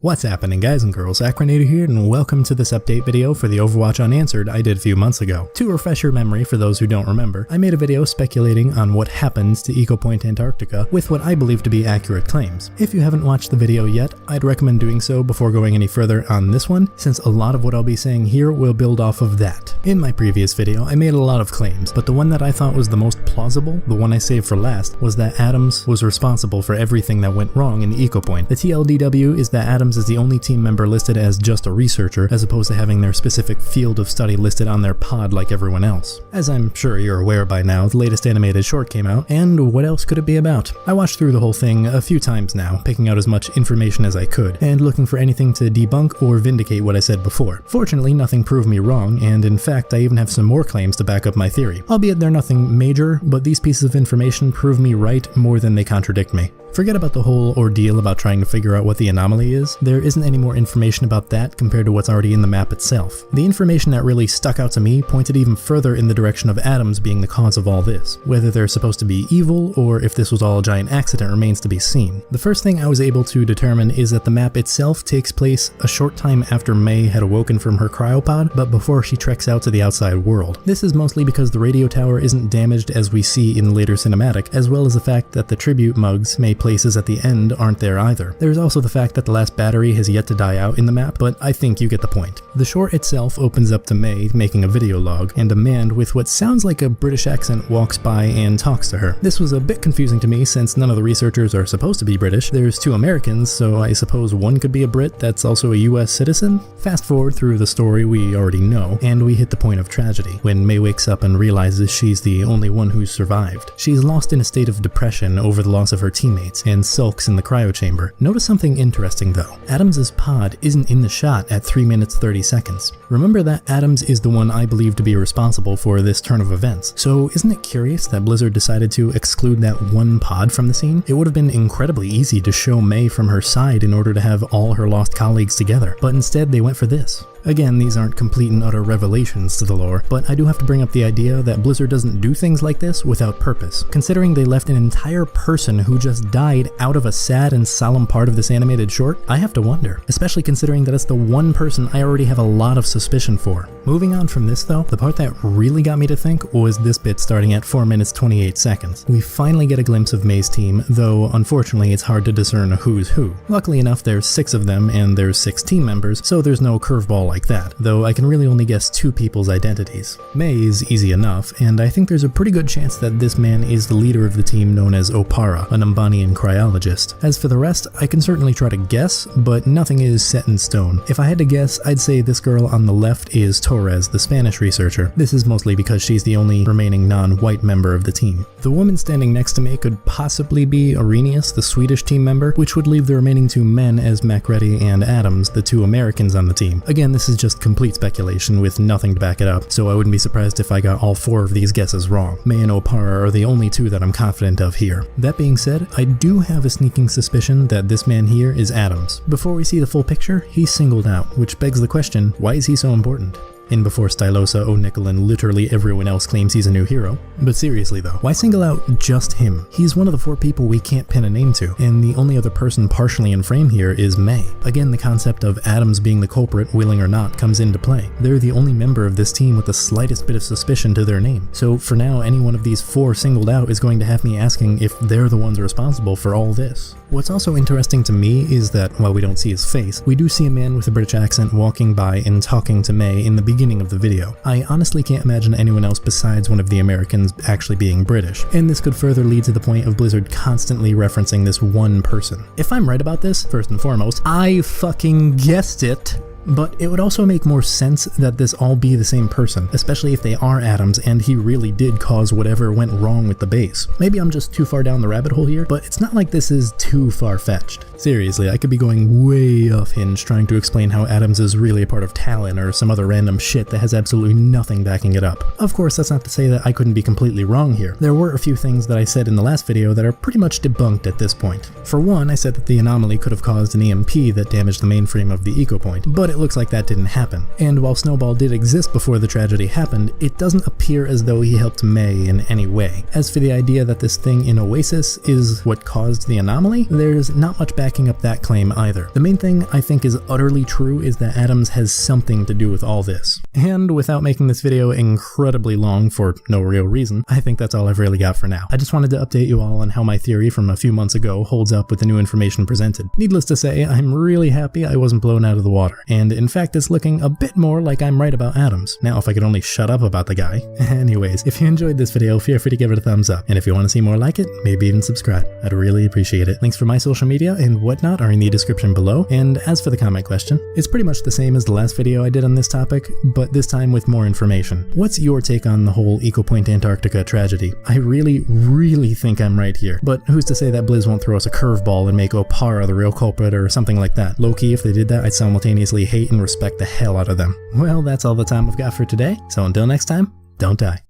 What's happening, guys and girls? Acrinator here, and welcome to this update video for the Overwatch Unanswered I did a few months ago. To refresh your memory for those who don't remember, I made a video speculating on what happens to Ecopoint Antarctica with what I believe to be accurate claims. If you haven't watched the video yet, I'd recommend doing so before going any further on this one, since a lot of what I'll be saying here will build off of that. In my previous video, I made a lot of claims, but the one that I thought was the most plausible, the one I saved for last, was that Adams was responsible for everything that went wrong in Ecopoint. The TLDW is that Adams is the only team member listed as just a researcher, as opposed to having their specific field of study listed on their pod like everyone else. As I'm sure you're aware by now, the latest animated short came out, and what else could it be about? I watched through the whole thing a few times now, picking out as much information as I could, and looking for anything to debunk or vindicate what I said before. Fortunately, nothing proved me wrong, and in fact, I even have some more claims to back up my theory. Albeit they're nothing major, but these pieces of information prove me right more than they contradict me. Forget about the whole ordeal about trying to figure out what the anomaly is. There isn't any more information about that compared to what's already in the map itself. The information that really stuck out to me pointed even further in the direction of Adams being the cause of all this. Whether they're supposed to be evil, or if this was all a giant accident remains to be seen. The first thing I was able to determine is that the map itself takes place a short time after May had awoken from her cryopod, but before she treks out to the outside world. This is mostly because the radio tower isn't damaged as we see in the later cinematic, as well as the fact that the tribute mugs May places at the end aren't there either. There's also the fact that the last battery has yet to die out in the map, but I think you get the point. The short itself opens up to May making a video log, and a man with what sounds like a British accent walks by and talks to her. This was a bit confusing to me since none of the researchers are supposed to be British. There's two Americans, so I suppose one could be a Brit that's also a US citizen? Fast forward through the story we already know, and we hit the point of tragedy, when May wakes up and realizes she's the only one who's survived. She's lost in a state of depression over the loss of her teammates, and sulks in the cryo chamber. Notice something interesting though. Adams's pod isn't in the shot at 3 minutes 30 seconds. Remember that Adams is the one I believe to be responsible for this turn of events, so isn't it curious that Blizzard decided to exclude that one pod from the scene? It would have been incredibly easy to show May from her side in order to have all her lost colleagues together, but instead they went for this. Again, these aren't complete and utter revelations to the lore, but I do have to bring up the idea that Blizzard doesn't do things like this without purpose. Considering they left an entire person who just died out of a sad and solemn part of this animated short, I have to wonder, especially considering that it's the one person I already have a lot of suspicion for. Moving on from this though, the part that really got me to think was this bit starting at 4 minutes 28 seconds. We finally get a glimpse of May's team, though unfortunately it's hard to discern who's who. Luckily enough, there's 6 of them and there's 6 team members, so there's no curveball like that, though I can really only guess 2 people's identities. May is easy enough, and I think there's a pretty good chance that this man is the leader of the team known as Opara, an Umbanian cryologist. As for the rest, I can certainly try to guess, but nothing is set in stone. If I had to guess, I'd say this girl on the left is Torres, the Spanish researcher. This is mostly because she's the only remaining non-white member of the team. The woman standing next to me could possibly be Arrhenius, the Swedish team member, which would leave the remaining 2 men as Macready and Adams, the 2 Americans on the team. Again, this is just complete speculation with nothing to back it up, so I wouldn't be surprised if I got all 4 of these guesses wrong. May and Opara are the only 2 that I'm confident of here. That being said, I do have a sneaking suspicion that this man here is Adams. Before we see the full picture, he's singled out, which begs the question, why is he so important? In before Stylosa, O'Nickel, and literally everyone else claims he's a new hero. But seriously though, why single out just him? He's one of the 4 people we can't pin a name to, and the only other person partially in frame here is May. Again, the concept of Adams being the culprit, willing or not, comes into play. They're the only member of this team with the slightest bit of suspicion to their name. So for now, any one of these 4 singled out is going to have me asking if they're the ones responsible for all this. What's also interesting to me is that while we don't see his face, we do see a man with a British accent walking by and talking to May in the beginning of the video. I honestly can't imagine anyone else besides one of the Americans actually being British, and this could further lead to the point of Blizzard constantly referencing this one person. If I'm right about this, first and foremost, I fucking guessed it! But it would also make more sense that this all be the same person, especially if they are Adams and he really did cause whatever went wrong with the base. Maybe I'm just too far down the rabbit hole here, but it's not like this is too far-fetched. Seriously, I could be going way off hinge trying to explain how Adams is really a part of Talon or some other random shit that has absolutely nothing backing it up. Of course, that's not to say that I couldn't be completely wrong here. There were a few things that I said in the last video that are pretty much debunked at this point. For one, I said that the anomaly could have caused an EMP that damaged the mainframe of the Ecopoint, but it it looks like that didn't happen. And while Snowball did exist before the tragedy happened, it doesn't appear as though he helped May in any way. As for the idea that this thing in Oasis is what caused the anomaly, there's not much backing up that claim either. The main thing I think is utterly true is that Adams has something to do with all this. And without making this video incredibly long for no real reason, I think that's all I've really got for now. I just wanted to update you all on how my theory from a few months ago holds up with the new information presented. Needless to say, I'm really happy I wasn't blown out of the water, and in fact it's looking a bit more like I'm right about Adams. Now if I could only shut up about the guy. Anyways, if you enjoyed this video, feel free to give it a thumbs up, and if you want to see more like it, maybe even subscribe. I'd really appreciate it. Links for my social media and whatnot are in the description below, and as for the comment question, it's pretty much the same as the last video I did on this topic, but this time with more information. What's your take on the whole Ecopoint Antarctica tragedy? I really think I'm right here, but who's to say that Blizz won't throw us a curveball and make Opara the real culprit or something like that? Low-key, if they did that, I'd simultaneously hate and respect the hell out of them. Well, that's all the time I've got for today, so until next time, don't die.